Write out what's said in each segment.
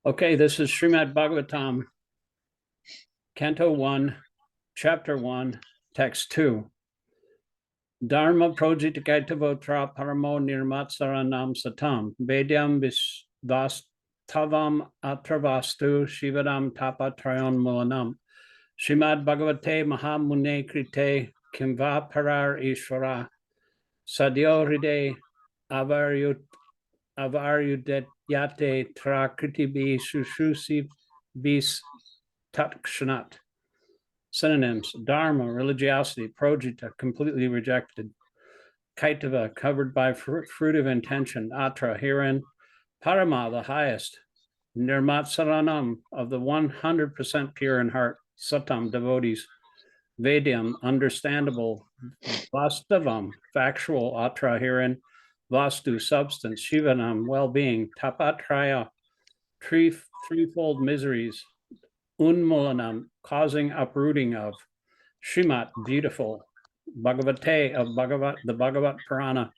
Okay, this is Śrīmad-Bhāgavatam, Canto 1, Chapter 1, Text 2. Dharma projitikaitavotra paramo nirmatsaranam satam, vedyam vastavam atravastu shivadam tapatrayon mulanam. Śrīmad-Bhāgavate Mahamune Krite Kimva Parar Ishvara Sadyo Hriday Avaryudyate Trakriti Shushusi Bis Takshanat. Synonyms: dharma, religiosity; projita, completely rejected; kaitava, covered by fruit of intention; atra, herein; parama, the highest; nirmatsaranam, of the 100% pure in heart; satam, devotees; vedyam, understandable; vastavam, factual; atra, herein; vastu, substance; shivanam, well-being; tapatraya, threefold miseries; unmulanam, causing uprooting of; Shrimat, beautiful; Bhagavate, of Bhagavat, the Bhagavat Purana;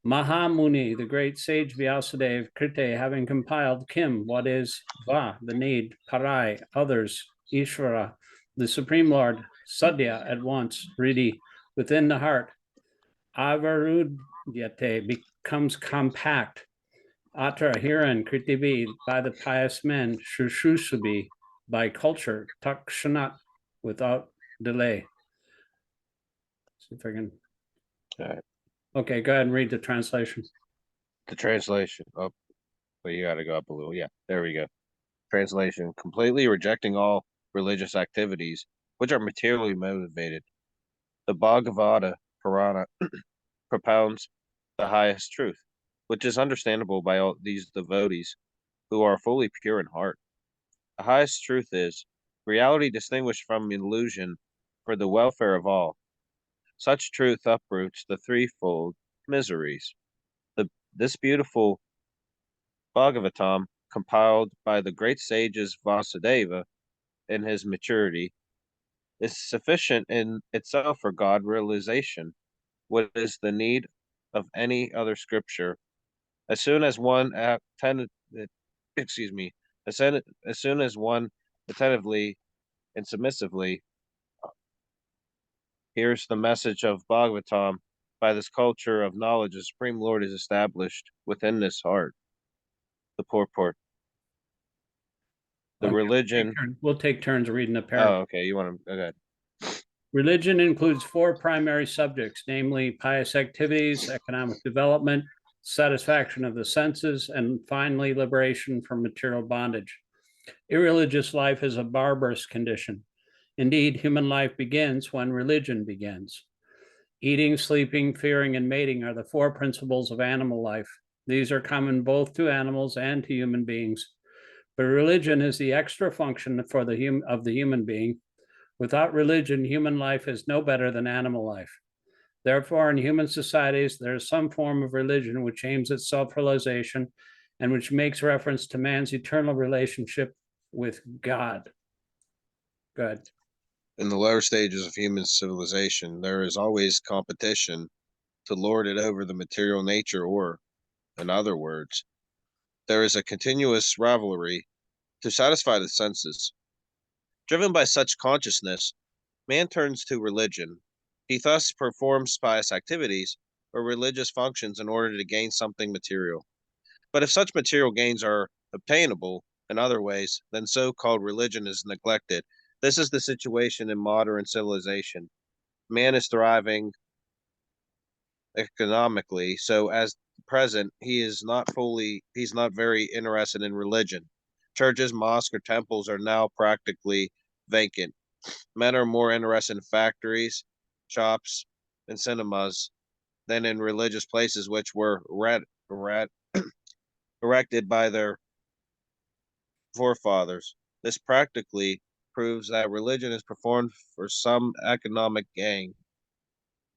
Mahamuni, the great sage Vyasadeva; Krite, having compiled; Kim, what is; Va, the need; Parai, others; Ishvara, the Supreme Lord; Sadhya, at once; Hriddhi, within the heart; Avarudyate, becomes compact; Atra, herein; Kritivi, by the pious men; Shushushubi, by culture; Takshanat, without delay. See if I can. All right. Okay, go ahead and read the translation. The translation. Oh, well, you got to go up a little. Yeah, there we go. Translation: completely rejecting all religious activities which are materially motivated. The Bhagavata Purana propounds the highest truth, which is understandable by all these devotees who are fully pure in heart. The highest truth is reality distinguished from illusion for the welfare of all. Such truth uproots the threefold miseries. This beautiful Bhagavatam, compiled by the great sages Vasudeva in his maturity, is sufficient in itself for God realization. What is the need of any other scripture? As soon as one as soon as one attentively and submissively hears the message of Bhagavatam, by this culture of knowledge, the Supreme Lord is established within this heart. The purport. The Okay, religion. we'll take turns reading the Oh, paragraph. okay. You want to? Okay. Religion includes four primary subjects, namely pious activities, economic development, satisfaction of the senses, and finally liberation from material bondage. Irreligious life is a barbarous condition. Indeed, human life begins when religion begins. Eating, sleeping, fearing, and mating are the four principles of animal life. These are common both to animals and to human beings. But religion is the extra function of the human being. Without religion, human life is no better than animal life. Therefore, in human societies, there is some form of religion which aims at self-realization and which makes reference to man's eternal relationship with God. Good. In the lower stages of human civilization, there is always competition to lord it over the material nature, or, in other words, there is a continuous rivalry to satisfy the senses. Driven by such consciousness, man turns to religion. He thus performs pious activities or religious functions in order to gain something material. But if such material gains are obtainable in other ways, then so-called religion is neglected. This is the situation in modern civilization. Man is thriving economically, so as present, he's not very interested in religion. Churches, mosques, or temples are now practically vacant. Men are more interested in factories, shops, and cinemas than in religious places which were erected by their forefathers. This practically proves that religion is performed for some economic gain.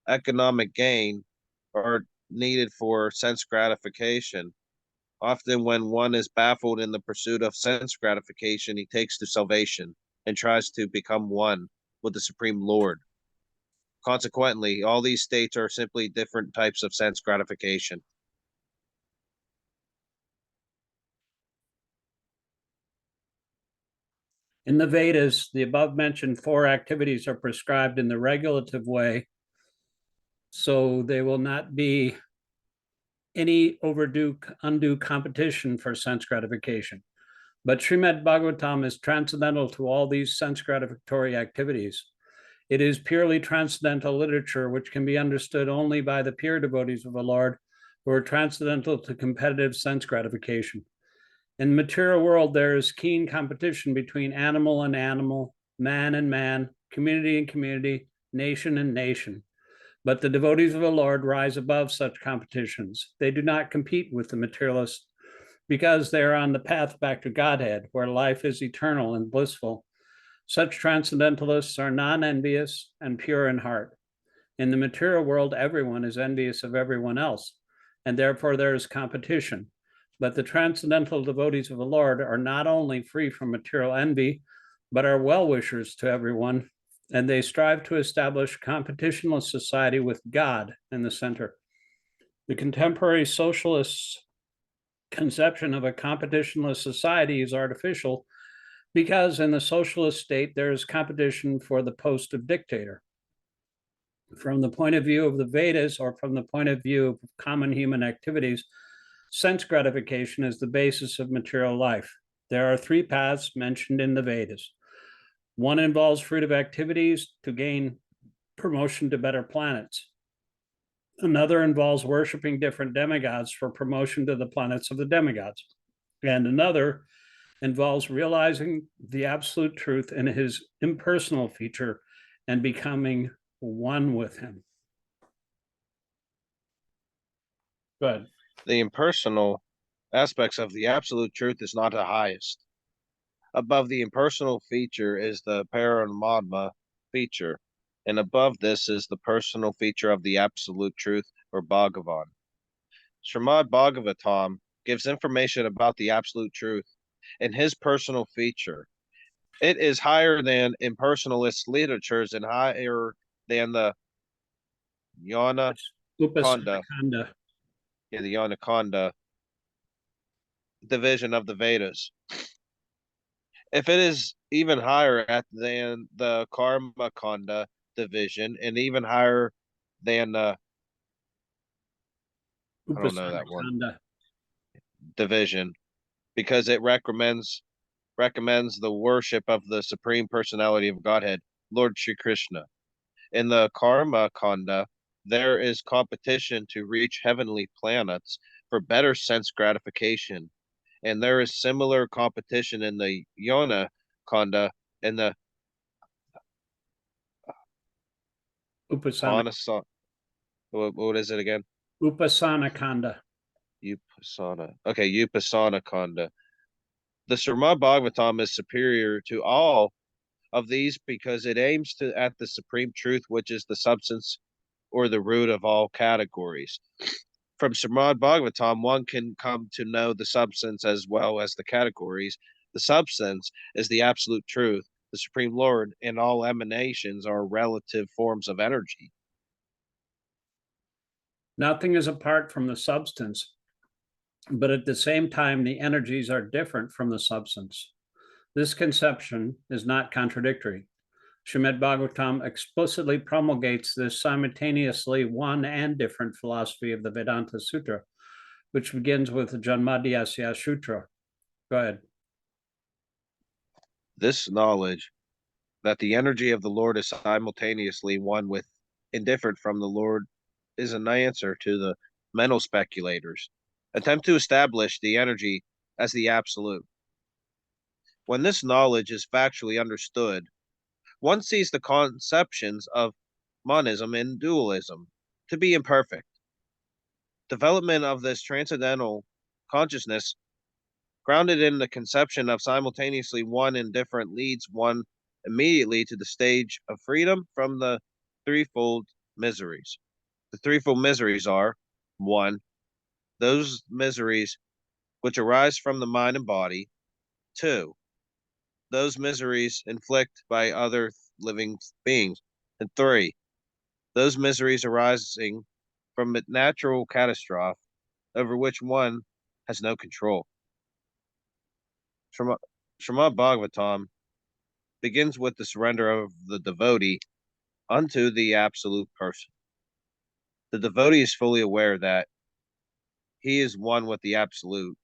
Economic gain are needed for sense gratification. Often, when one is baffled in the pursuit of sense gratification, he takes to salvation and tries to become one with the Supreme Lord. Consequently, all these states are simply different types of sense gratification. In the Vedas, the above-mentioned 4 activities are prescribed in the regulative way, so they will not be any undue competition for sense gratification. But Śrīmad-Bhāgavatam is transcendental to all these sense gratificatory activities. It is purely transcendental literature, which can be understood only by the pure devotees of the Lord, who are transcendental to competitive sense gratification. In the material world, there is keen competition between animal and animal, man and man, community and community, nation and nation. But the devotees of the Lord rise above such competitions. They do not compete with the materialists because they are on the path back to Godhead, where life is eternal and blissful. Such transcendentalists are non-envious and pure in heart. In the material world, everyone is envious of everyone else, and therefore there is competition. But the transcendental devotees of the Lord are not only free from material envy, but are well-wishers to everyone, and they strive to establish competitionless society with God in the center. The contemporary socialists' conception of a competitionless society is artificial because in the socialist state, there is competition for the post of dictator. From the point of view of the Vedas, or from the point of view of common human activities, sense gratification is the basis of material life. There are 3 paths mentioned in the Vedas. One involves fruitive activities to gain promotion to better planets. Another involves worshiping different demigods for promotion to the planets of the demigods. And another involves realizing the absolute truth in his impersonal feature and becoming one with him. Good. The impersonal aspects of the absolute truth is not the highest. Above the impersonal feature is the Paramatma feature, and above this is the personal feature of the absolute truth, or Bhagavan. Śrīmad-Bhāgavatam gives information about the absolute truth and his personal feature. It is higher than impersonalist literatures and higher than the Jnana Kanda, Upasana. the Jnana Kanda division of the Vedas. If it is even higher than the Karma Kanda division, and even higher than the I don't know that one division, because it recommends the worship of the Supreme Personality of Godhead, Lord Shri Krishna. In the Karma Kanda, there is competition to reach heavenly planets for better sense gratification, and there is similar competition in the Jnana Kanda and the Upasana. What is it again? Upasana Kanda. Upasana. Okay, Upasana Kanda. The Śrīmad-Bhāgavatam is superior to all of these because it aims at the supreme truth, which is the substance or the root of all categories. From Śrīmad-Bhāgavatam, one can come to know the substance as well as the categories. The substance is the absolute truth, the Supreme Lord, and all emanations are relative forms of energy. Nothing is apart from the substance, but at the same time, the energies are different from the substance. This conception is not contradictory. Śrīmad-Bhāgavatam explicitly promulgates this simultaneously one and different philosophy of the Vedanta Sutra, which begins with the Janmadhyasya Sutra. Go ahead. This knowledge that the energy of the Lord is simultaneously one with and different from the Lord is an answer to the mental speculators' attempt to establish the energy as the absolute. When this knowledge is factually understood, one sees the conceptions of monism and dualism to be imperfect. Development of this transcendental consciousness, grounded in the conception of simultaneously one and different, leads one immediately to the stage of freedom from the threefold miseries. The threefold miseries are: 1, those miseries which arise from the mind and body; 2, those miseries inflicted by other living beings; and 3, those miseries arising from a natural catastrophe over which one has no control. Śrīmad-Bhāgavatam begins with the surrender of the devotee unto the absolute person. The devotee is fully aware that he is one with the absolute,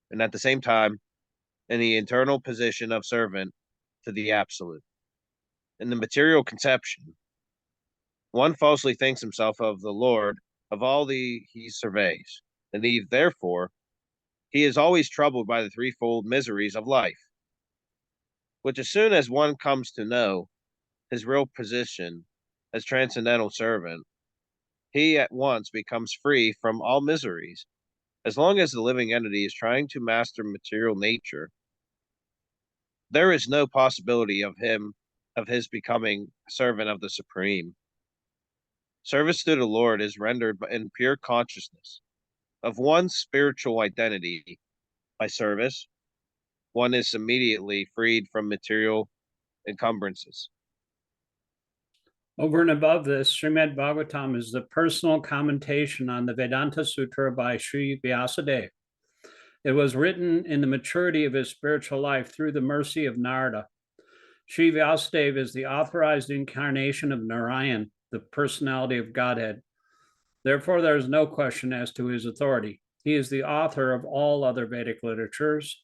and at the same time in the internal position of servant to the absolute. In the material conception, one falsely thinks himself of the Lord of all he surveys, and therefore he is always troubled by the threefold miseries of life, which as soon as one comes to know his real position as transcendental servant, he at once becomes free from all miseries. As long as the living entity is trying to master material nature, there is no possibility of his becoming servant of the Supreme. Service to the Lord is rendered in pure consciousness of one's spiritual identity. By service, one is immediately freed from material encumbrances. Over and above this, Śrīmad-Bhāgavatam is the personal commentation on the Vedanta Sutra by Sri Vyasadeva. It was written in the maturity of his spiritual life through the mercy of Narada. Sri Vyasadeva is the authorized incarnation of Narayan, the personality of Godhead. Therefore, there is no question as to his authority. He is the author of all other Vedic literatures,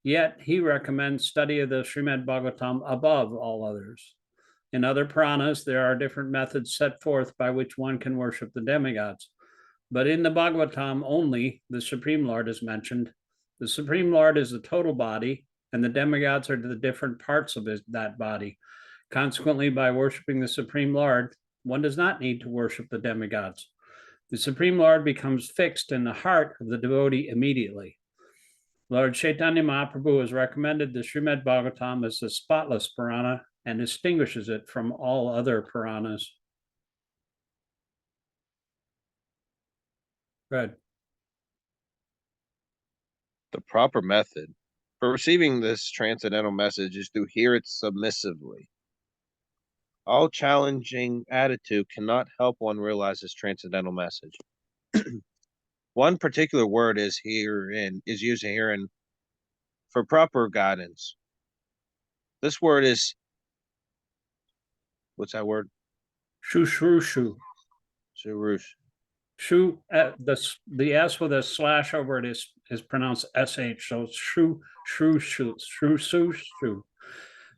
yet he recommends study of the Śrīmad-Bhāgavatam above all others. In other Puranas, there are different methods set forth by which one can worship the demigods. But in the Bhagavatam only, the Supreme Lord is mentioned. The Supreme Lord is the total body, and the demigods are the different parts of that body. Consequently, by worshiping the Supreme Lord, one does not need to worship the demigods. The Supreme Lord becomes fixed in the heart of the devotee immediately. Lord Chaitanya Mahaprabhu has recommended the Śrīmad-Bhāgavatam as the spotless Purana and distinguishes it from all other Puranas. Good. The proper method for receiving this transcendental message is to hear it submissively. All challenging attitude cannot help one realize this transcendental message. One particular word is used herein for proper guidance. This word is, what's that word? Shushushu. Shurush. Shu, the S with a slash over it is pronounced SH, so shu, shru, shu, shru, shu, shu.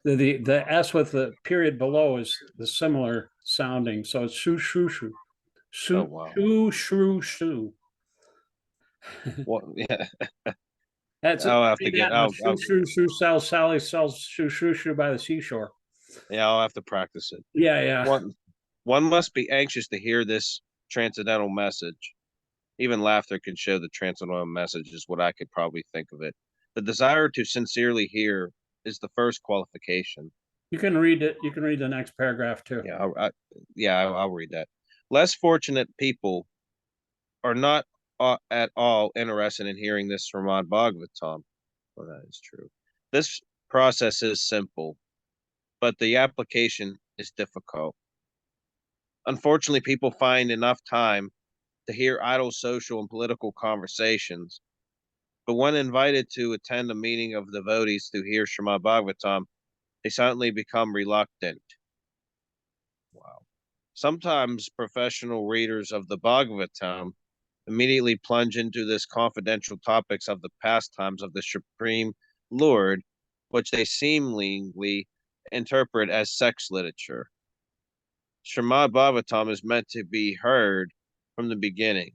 The S with the period below is the similar sounding, so it's shu, shu, shu. Shu, Oh, wow. shu, shru, shu. Well, yeah. That's I'll have to get. Shu, shu, shu, Sally sells shu, shu, shu by the seashore. Yeah, I'll have to practice it. Yeah. One must be anxious to hear this transcendental message. Even laughter can show the transcendental message is what I could probably think of it. The desire to sincerely hear is the first qualification. You can read it. You can read the next paragraph too. Yeah, I'll read that. Less fortunate people are not at all interested in hearing this Śrīmad-Bhāgavatam. Well, that is true. This process is simple, but the application is difficult. Unfortunately, people find enough time to hear idle social and political conversations, but when invited to attend a meeting of devotees to hear Śrīmad-Bhāgavatam, they suddenly become reluctant. Wow. Sometimes professional readers of the Bhagavatam immediately plunge into this confidential topics of the pastimes of the Supreme Lord, which they seemingly interpret as sex literature. Śrīmad-Bhāgavatam is meant to be heard from the beginning.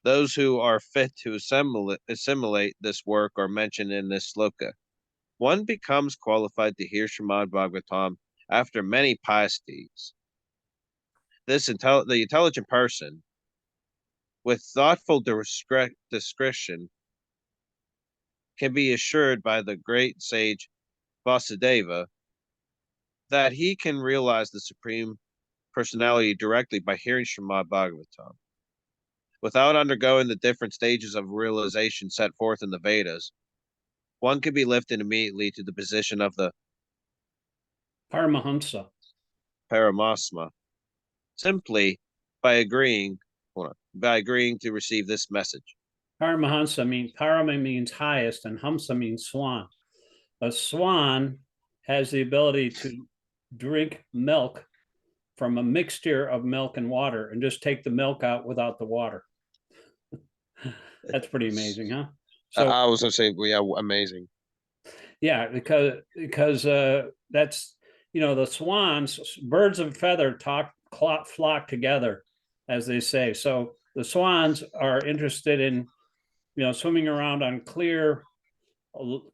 Those who are fit to assimilate this work are mentioned in this sloka. One becomes qualified to hear Śrīmad-Bhāgavatam after many pious deeds. The intelligent person, with thoughtful discretion, can be assured by the great sage Vasudeva that he can realize the Supreme Personality directly by hearing Śrīmad-Bhāgavatam. Without undergoing the different stages of realization set forth in the Vedas, one can be lifted immediately to the position of the Paramahamsa. Paramasma, simply by agreeing to receive this message. Paramahamsa means highest, and Hamsa means swan. A swan has the ability to drink milk from a mixture of milk and water and just take the milk out without the water. That's pretty amazing, huh? So I was gonna say, well, yeah, amazing. yeah, because that's, the swans, birds of feather flock together, as they say. So the swans are interested in, swimming around on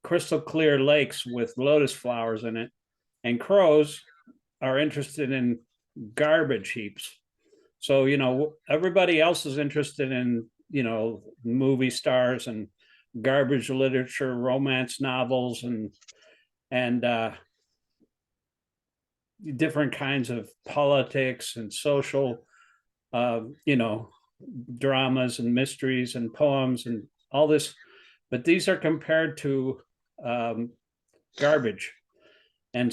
crystal clear lakes with lotus flowers in it, and crows are interested in garbage heaps. So, everybody else is interested in, movie stars and garbage literature, romance novels, and different kinds of politics and social, dramas and mysteries and poems and all this. But these are compared to garbage. And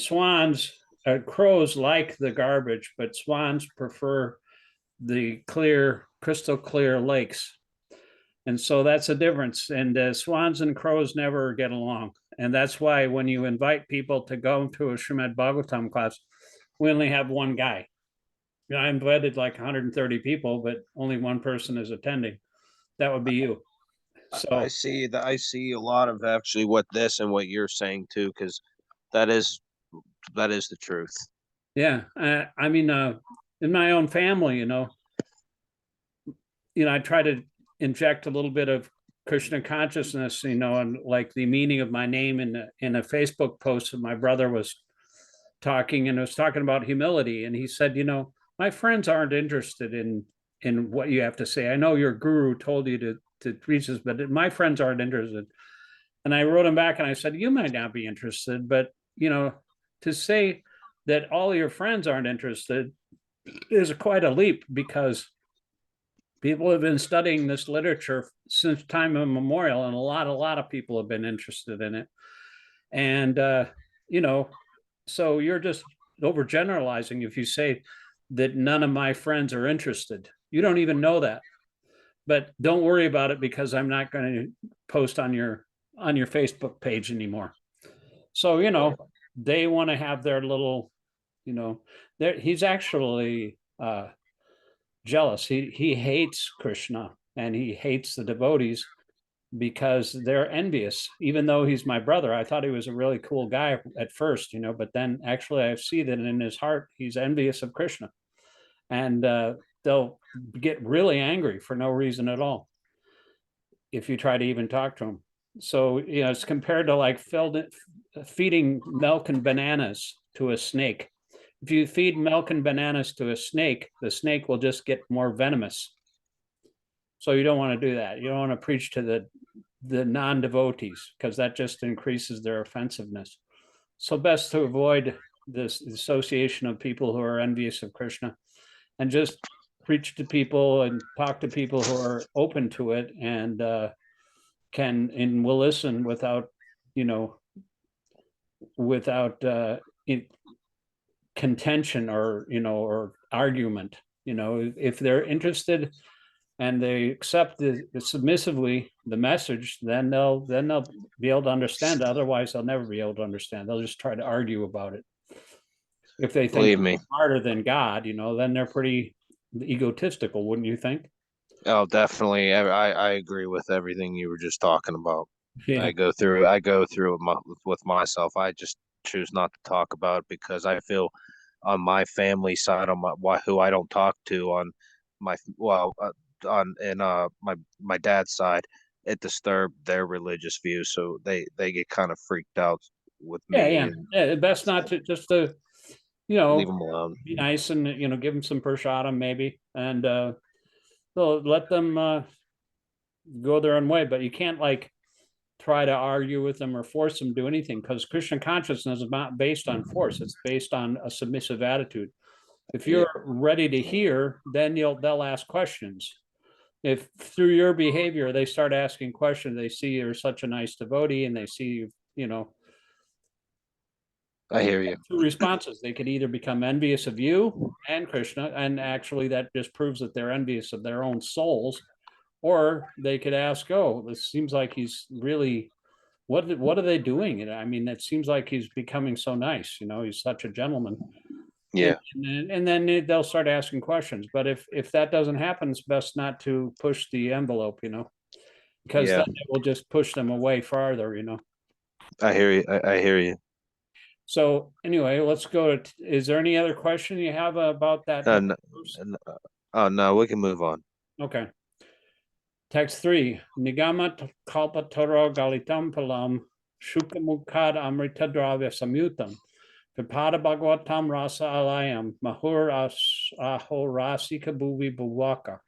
crows like the garbage, but swans prefer the crystal clear lakes. And so that's a difference. And swans and crows never get along. And that's why when you invite people to go to a Śrīmad-Bhāgavatam class, we only have one guy. I invited like 130 people, but only one person is attending. That would be you. So I see that. I see a lot of actually what this and what you're saying too, because that is the truth. yeah, I mean, in my own family, I try to inject a little bit of Krishna consciousness, and like the meaning of my name in a Facebook post that my brother was talking, and was talking about humility, and he said, my friends aren't interested in what you have to say. I know your guru told you to preach this, but my friends aren't interested. And I wrote him back and I said, you might not be interested, but to say that all your friends aren't interested is quite a leap, because people have been studying this literature since time immemorial, and a lot of people have been interested in it. And so you're just overgeneralizing if you say that none of my friends are interested. You don't even know that. But don't worry about it, because I'm not going to post on your Facebook page anymore. So, they want to have their little, he's actually jealous. He hates Krishna and he hates the devotees because they're envious. Even though he's my brother, I thought he was a really cool guy at first, but then actually I see that in his heart, he's envious of Krishna. And they'll get really angry for no reason at all if you try to even talk to them. So, it's compared to like feeding milk and bananas to a snake. If you feed milk and bananas to a snake, the snake will just get more venomous. So you don't want to do that. You don't want to preach to the non-devotees, because that just increases their offensiveness. So best to avoid this association of people who are envious of Krishna, and just preach to people and talk to people who are open to it and will listen without contention or argument. If they're interested and they accept submissively the message, then they'll be able to understand. Otherwise, they'll never be able to understand. They'll just try to argue about it. If they think Believe me. smarter than God, then they're pretty egotistical, wouldn't you think? Oh, definitely. I agree with everything you were just talking about. Yeah. I go through it with myself. I just choose not to talk about it because I feel on my family side, on who I don't talk to, on my my dad's side, it disturbed their religious views, so they get kind of freaked out with me. Yeah. Best not to just to Leave them alone. be nice and give them some prasadam maybe, and they'll let them go their own way. But you can't like try to argue with them or force them to do anything, because Krishna consciousness is not based on force. It's based on a submissive attitude. If you're ready to hear, then they'll ask questions. If through your behavior they start asking questions, they see you're such a nice devotee, and they see I hear you. two responses. They could either become envious of you and Krishna, and actually that just proves that they're envious of their own souls, or they could ask, oh, this seems like he's really what are they doing? I mean, it seems like he's becoming so nice. He's such a gentleman. Yeah, And then they'll start asking questions. But if that doesn't happen, it's best not to push the envelope, because yeah, then it will just push them away farther. I hear you. I hear you. So anyway, let's go to, is there any other question you have about that? No, oh no, we can move on. Okay. Text 3. Nigamat kalpatara galitam palam shukamukad amrita dravya samyutam vipada bhagavatam rasa alayam mahur ahorasika bhuvi bhuvaka.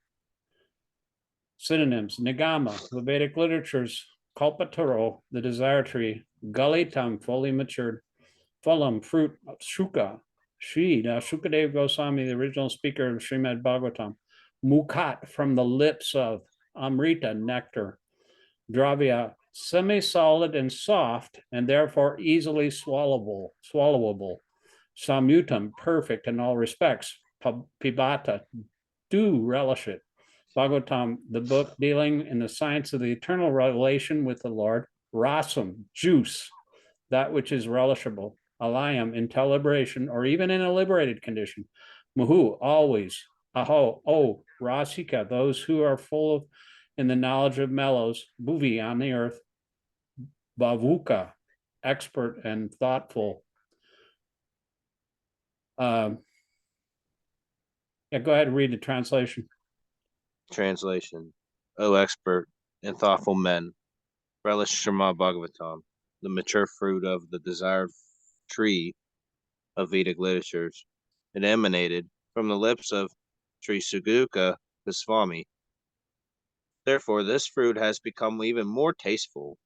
Synonyms: Nigama, the Vedic literatures; kalpataro, the desire tree; galitam, fully matured; phalam, fruit; shuka, Shri, Shukadeva Goswami, the original speaker of Śrīmad-Bhāgavatam; mukat, from the lips of; amrita, nectar; dravya, semi-solid and soft, and therefore easily swallowable; samyutam, perfect in all respects; pibata, do relish it; Bhagavatam, the book dealing in the science of the eternal relation with the Lord; rasam, juice, that which is relishable; alayam, until liberation, or even in a liberated condition; muhu, always; aho, oh, rasika, those who are full of in the knowledge of mellows; bhuvi, on the earth; bavuka, expert and thoughtful. Yeah, go ahead and read the translation. Translation. O expert and thoughtful men, relish Śrīmad-Bhāgavatam, the mature fruit of the desired tree of Vedic literatures. It emanated from the lips of Sri Suguka Goswami. Therefore, this fruit has become even more tasteful,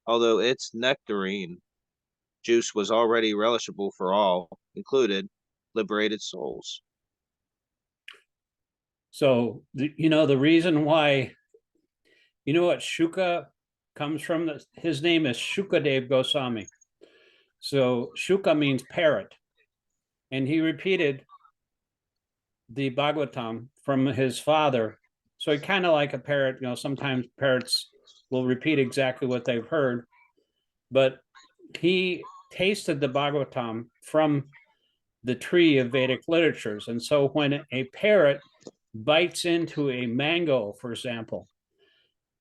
although its nectarine juice was already relishable for all, included liberated souls. So, the reason why, what Shuka comes from, his name is Shukadev Goswami. So Shuka means parrot. And he repeated the Bhagavatam from his father. So he kind of like a parrot, sometimes parrots will repeat exactly what they've heard. But he tasted the Bhagavatam from the tree of Vedic literatures. And so when a parrot bites into a mango, for example,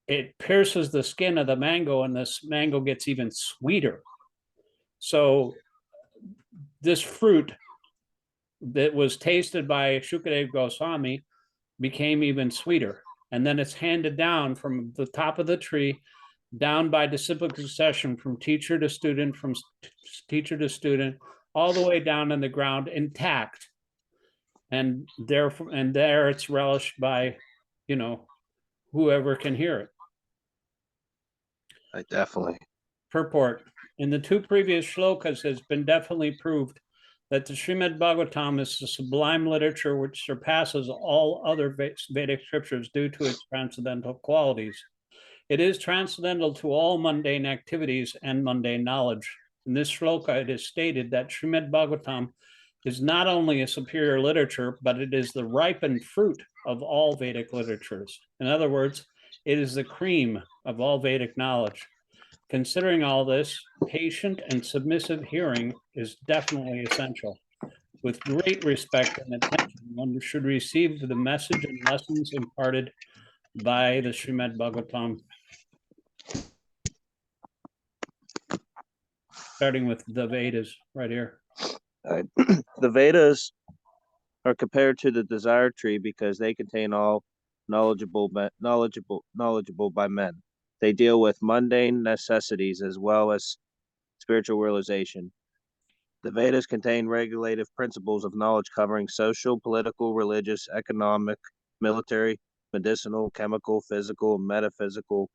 it pierces the skin of the mango and this mango gets even sweeter. So this fruit that was tasted by Shukadev Goswami became even sweeter. And then it's handed down from the top of the tree down by disciplic succession from teacher to student, all the way down in the ground intact. And there it's relished by, whoever can hear it. I definitely. Purport. In the two previous shlokas has been definitely proved that the Śrīmad-Bhāgavatam is a sublime literature which surpasses all other Vedic scriptures due to its transcendental qualities. It is transcendental to all mundane activities and mundane knowledge. In this shloka, it is stated that Śrīmad-Bhāgavatam is not only a superior literature, but it is the ripened fruit of all Vedic literatures. In other words, it is the cream of all Vedic knowledge. Considering all this, patient and submissive hearing is definitely essential. With great respect and attention, one should receive the message and lessons imparted by the Śrīmad-Bhāgavatam. Starting with the Vedas right here. The Vedas are compared to the desire tree because they contain all knowledgeable by men. They deal with mundane necessities as well as spiritual realization. The Vedas contain regulative principles of knowledge covering social, political, religious, economic, military, medicinal, chemical, physical, and metaphysical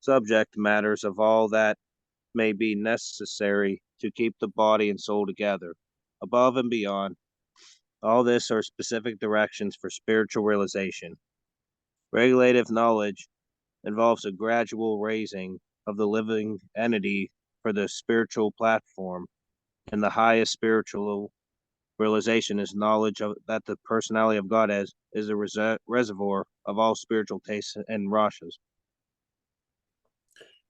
subject matters of all that may be necessary to keep the body and soul together. Above and beyond, all this are specific directions for spiritual realization. Regulative knowledge involves a gradual raising of the living entity for the spiritual platform, and the highest spiritual realization is knowledge of that the personality of God is a reservoir of all spiritual tastes and rashas.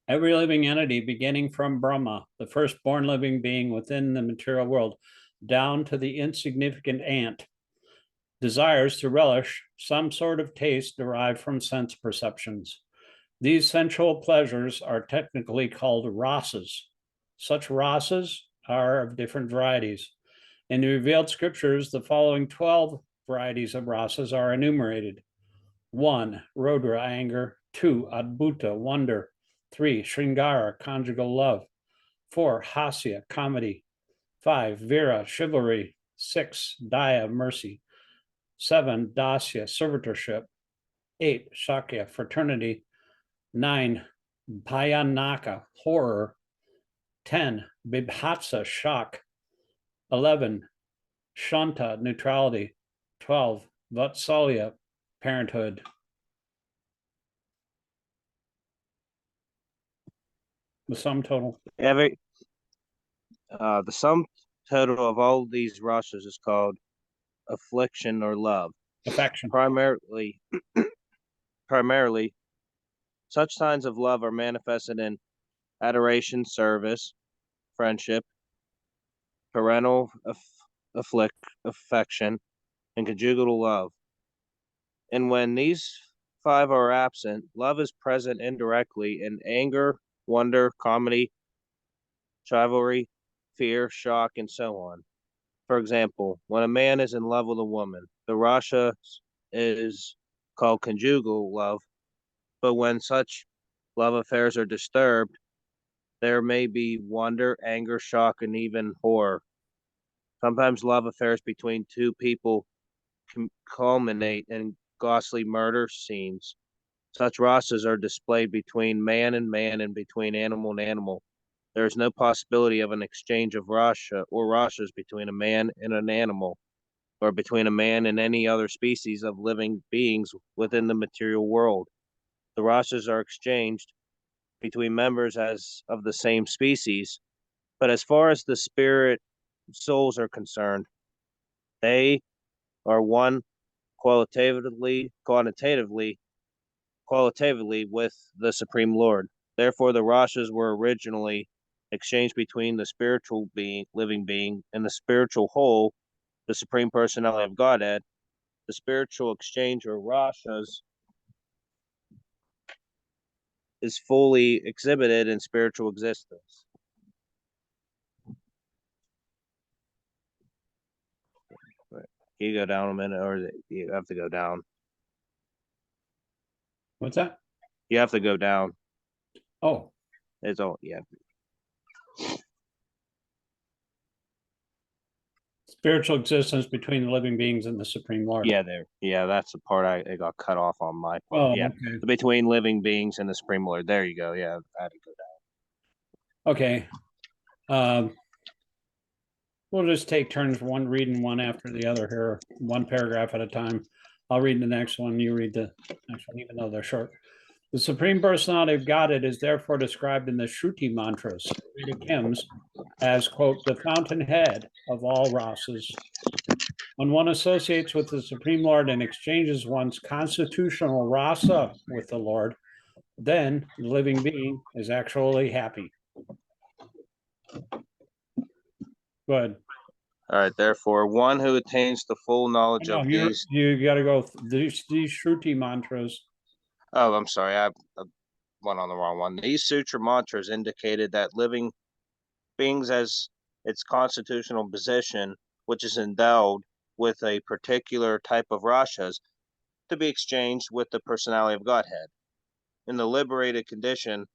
Every living entity, beginning from Brahma, the first born living being within the material world, down to the insignificant ant, desires to relish some sort of taste derived from sense perceptions. These sensual pleasures are technically called rasas. Such rasas are of different varieties. In the revealed scriptures, the following 12 varieties of rasas are enumerated. 1. Rodra, anger. 2. Adbhuta, wonder. 3. Shringara, conjugal love. 4. Hasya, comedy. 5. Vira, chivalry. 6. Daya, mercy. 7. Dāsa, servitorship. 8. Shakya, fraternity. 9. Bhayanaka, horror. 10. Bibhatsa, shock. 11. Shanta, neutrality. 12. Vatsalya, parenthood. The sum total. The sum total of all these rasas is called affliction or love. Affection. Primarily, such signs of love are manifested in adoration, service, friendship, parental affection, and conjugal love. And when these 5 are absent, love is present indirectly in anger, wonder, comedy, chivalry, fear, shock, and so on. For example, when a man is in love with a woman, the rasa is called conjugal love, but when such love affairs are disturbed, there may be wonder, anger, shock, and even horror. Sometimes love affairs between 2 people culminate in ghastly murder scenes. Such rasas are displayed between man and between animal and animal. There is no possibility of an exchange of rasa or rasas between a man and an animal, or between a man and any other species of living beings within the material world. The rasas are exchanged between members as of the same species, but as far as the spirit souls are concerned, they are one qualitatively with the Supreme Lord. Therefore, the rasas were originally exchanged between the spiritual living being, and the spiritual whole, the Supreme Personality of Godhead. The spiritual exchange or rasas is fully exhibited in spiritual existence. Can you go down a minute, or you have to go down? What's that? You have to go down. Oh. It's all, yeah. Spiritual existence between the living beings and the Supreme Lord. Yeah, there. Yeah, that's the part it got cut off on my part. Oh, yeah, okay. Between living beings and the Supreme Lord. There you go. Yeah, I had to go down. Okay. We'll just take turns, one reading one after the other here, one paragraph at a time. I'll read the next one. You read the next one, even though they're short. The Supreme Personality of Godhead is therefore described in the Shruti mantras, Vedic hymns, as, quote, the fountainhead of all rasas. When one associates with the Supreme Lord and exchanges one's constitutional rasa with the Lord, then the living being is actually happy. Good. All right. Therefore, one who attains the full knowledge of these. You got to go these Shruti mantras. Oh, I'm sorry. I went on the wrong one. These sutra mantras indicated that living beings as its constitutional position, which is endowed with a particular type of rasas, to be exchanged with the personality of Godhead. In the liberated condition,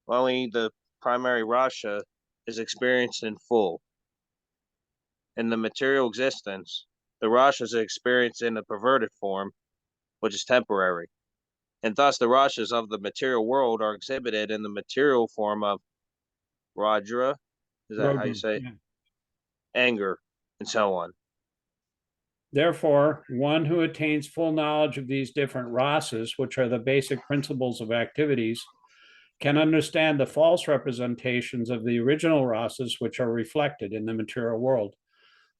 only the primary rasa is experienced in full. In the material existence, the rasas are experienced in a perverted form, which is temporary. And thus the rasas of the material world are exhibited in the material form of Rajra, is that how you say it? Yeah. Anger, and so on. Therefore, one who attains full knowledge of these different rasas, which are the basic principles of activities, can understand the false representations of the original rasas which are reflected in the material world.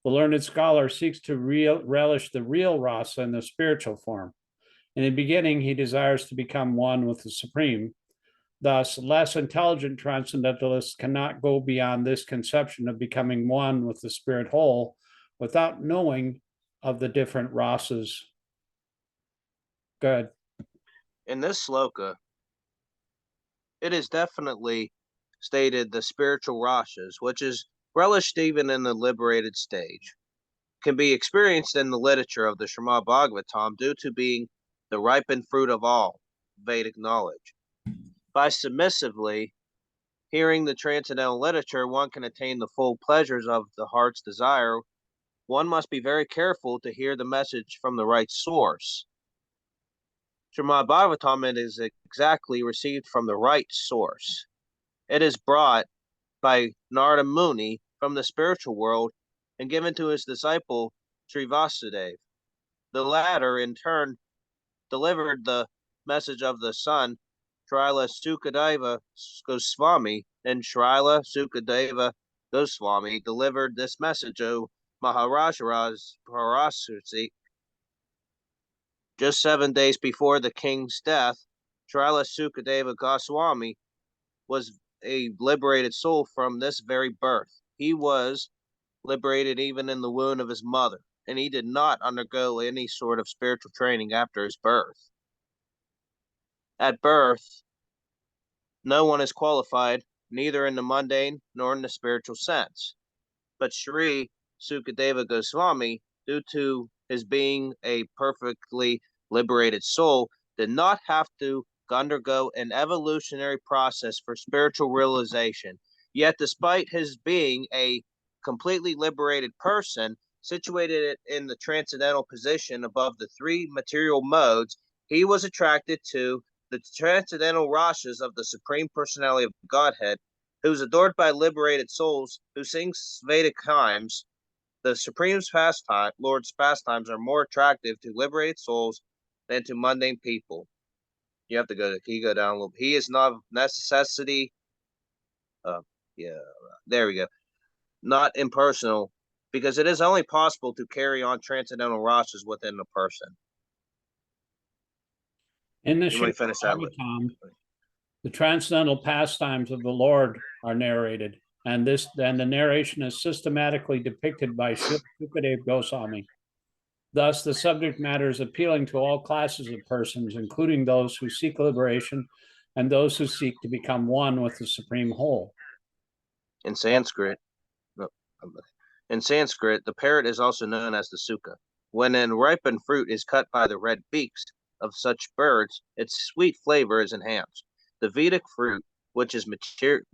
The learned scholar seeks to relish the real rasa in the spiritual form. In the beginning, he desires to become one with the Supreme. Thus, less intelligent transcendentalists cannot go beyond this conception of becoming one with the spirit whole without knowing of the different rasas. Good. In this sloka, it is definitely stated the spiritual rasas, which is relished even in the liberated stage, can be experienced in the literature of the Śrīmad-Bhāgavatam due to being the ripened fruit of all Vedic knowledge. By submissively hearing the transcendental literature, one can attain the full pleasures of the heart's desire. One must be very careful to hear the message from the right source. Śrīmad-Bhāgavatam is exactly received from the right source. It is brought by Narada Muni from the spiritual world and given to his disciple Sri Vasudeva. The latter, in turn, delivered the message of the son, Srila Sukadeva Goswami, and Srila Sukadeva Goswami delivered this message, O Maharajas Parasuti. Just 7 days before the king's death, Srila Sukadeva Goswami was a liberated soul from this very birth. He was liberated even in the womb of his mother, and he did not undergo any sort of spiritual training after his birth. At birth, no one is qualified, neither in the mundane nor in the spiritual sense. But Sri Sukadeva Goswami, due to his being a perfectly liberated soul, did not have to undergo an evolutionary process for spiritual realization. Yet, despite his being a completely liberated person, situated in the transcendental position above the three material modes, he was attracted to the transcendental rasas of the Supreme Personality of Godhead, who is adored by liberated souls who sing Vedic hymns. The Supreme Lord's pastimes are more attractive to liberated souls than to mundane people. You have to go down a little. He is not necessity. There we go. Not impersonal, because it is only possible to carry on transcendental rasas within a person. In the Śrīmad-Bhāgavatam, the transcendental pastimes of the Lord are narrated, and the narration is systematically depicted by Sukadeva Goswami. Thus, the subject matter is appealing to all classes of persons, including those who seek liberation and those who seek to become one with the Supreme Whole. In Sanskrit, the parrot is also known as the suka. When an ripened fruit is cut by the red beaks of such birds, its sweet flavor is enhanced. The Vedic fruit, which is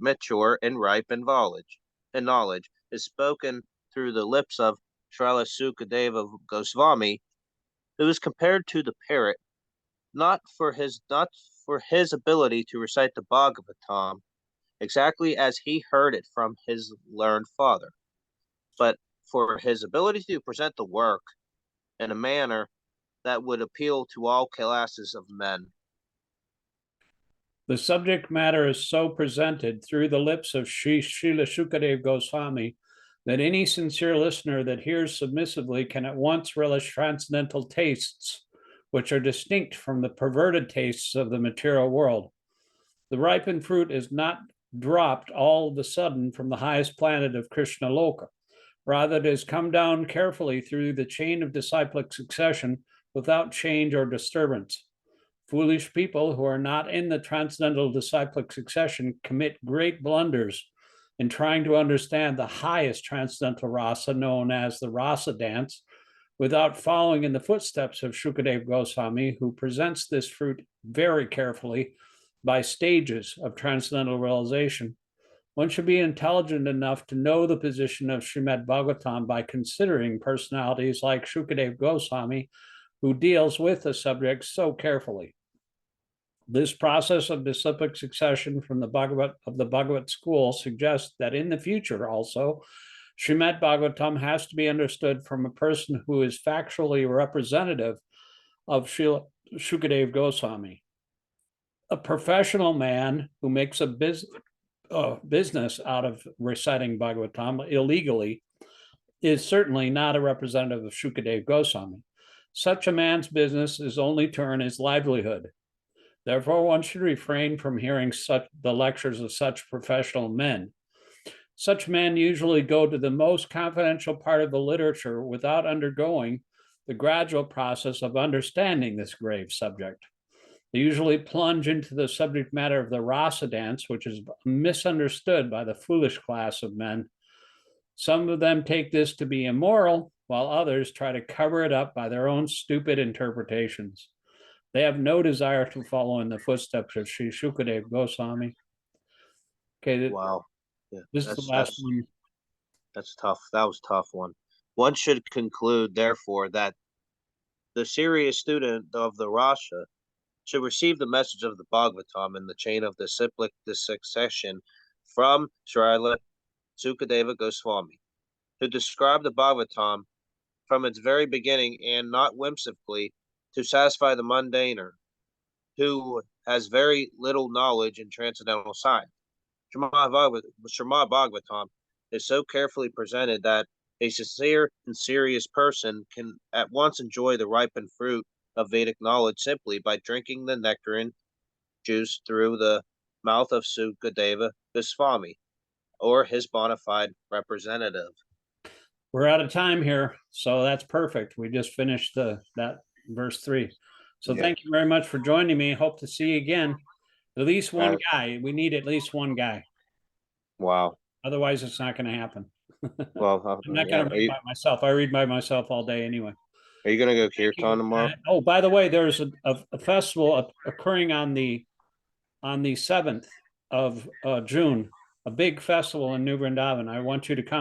mature and ripe in knowledge, is spoken through the lips of Srila Sukadeva Goswami, who is compared to the parrot, not for his ability to recite the Bhagavatam exactly as he heard it from his learned father, but for his ability to present the work in a manner that would appeal to all classes of men. The subject matter is so presented through the lips of Srila Sukadeva Goswami that any sincere listener that hears submissively can at once relish transcendental tastes, which are distinct from the perverted tastes of the material world. The ripened fruit is not dropped all of a sudden from the highest planet of Krishna Loka. Rather, it has come down carefully through the chain of disciplic succession without change or disturbance. Foolish people who are not in the transcendental disciplic succession commit great blunders in trying to understand the highest transcendental rasa, known as the rasa dance, without following in the footsteps of Sukadeva Goswami, who presents this fruit very carefully by stages of transcendental realization. One should be intelligent enough to know the position of Śrīmad-Bhāgavatam by considering personalities like Sukadeva Goswami, who deals with the subject so carefully. This process of disciplic succession from the Bhagavat school suggests that in the future also, Śrīmad-Bhāgavatam has to be understood from a person who is factually representative of Sukadeva Goswami. A professional man who makes a business out of reciting Bhagavatam illegally is certainly not a representative of Sukadeva Goswami. Such a man's business is only to earn his livelihood. Therefore, one should refrain from hearing the lectures of such professional men. Such men usually go to the most confidential part of the literature without undergoing the gradual process of understanding this grave subject. They usually plunge into the subject matter of the rasa dance, which is misunderstood by the foolish class of men. Some of them take this to be immoral, while others try to cover it up by their own stupid interpretations. They have no desire to follow in the footsteps of Sri Shukadeva Goswami. Okay, Wow. Yeah, this is the last one. That's tough. That was a tough one. One should conclude, therefore, that the serious student of the Rasha should receive the message of the Bhagavatam in the chain of disciplic succession from Srila Sukadeva Goswami, who described the Bhagavatam from its very beginning and not whimsically to satisfy the mundaner, who has very little knowledge in transcendental science. Śrīmad-Bhāgavatam is so carefully presented that a sincere and serious person can at once enjoy the ripened fruit of Vedic knowledge simply by drinking the nectarine juice through the mouth of Sukadeva Goswami, or his bona fide representative. We're out of time here, so that's perfect. We just finished that verse 3. So Yeah. Thank you very much for joining me. Hope to see you again. At least one guy. We need at least one guy. Wow. Otherwise, it's not going to happen. Well, I'm not going to read by myself. I read by myself all day anyway. are you going to go kirtan tomorrow? Oh, by the way, there's a festival occurring on the 7th of June, a big festival in New Vrindavan. I want you to come.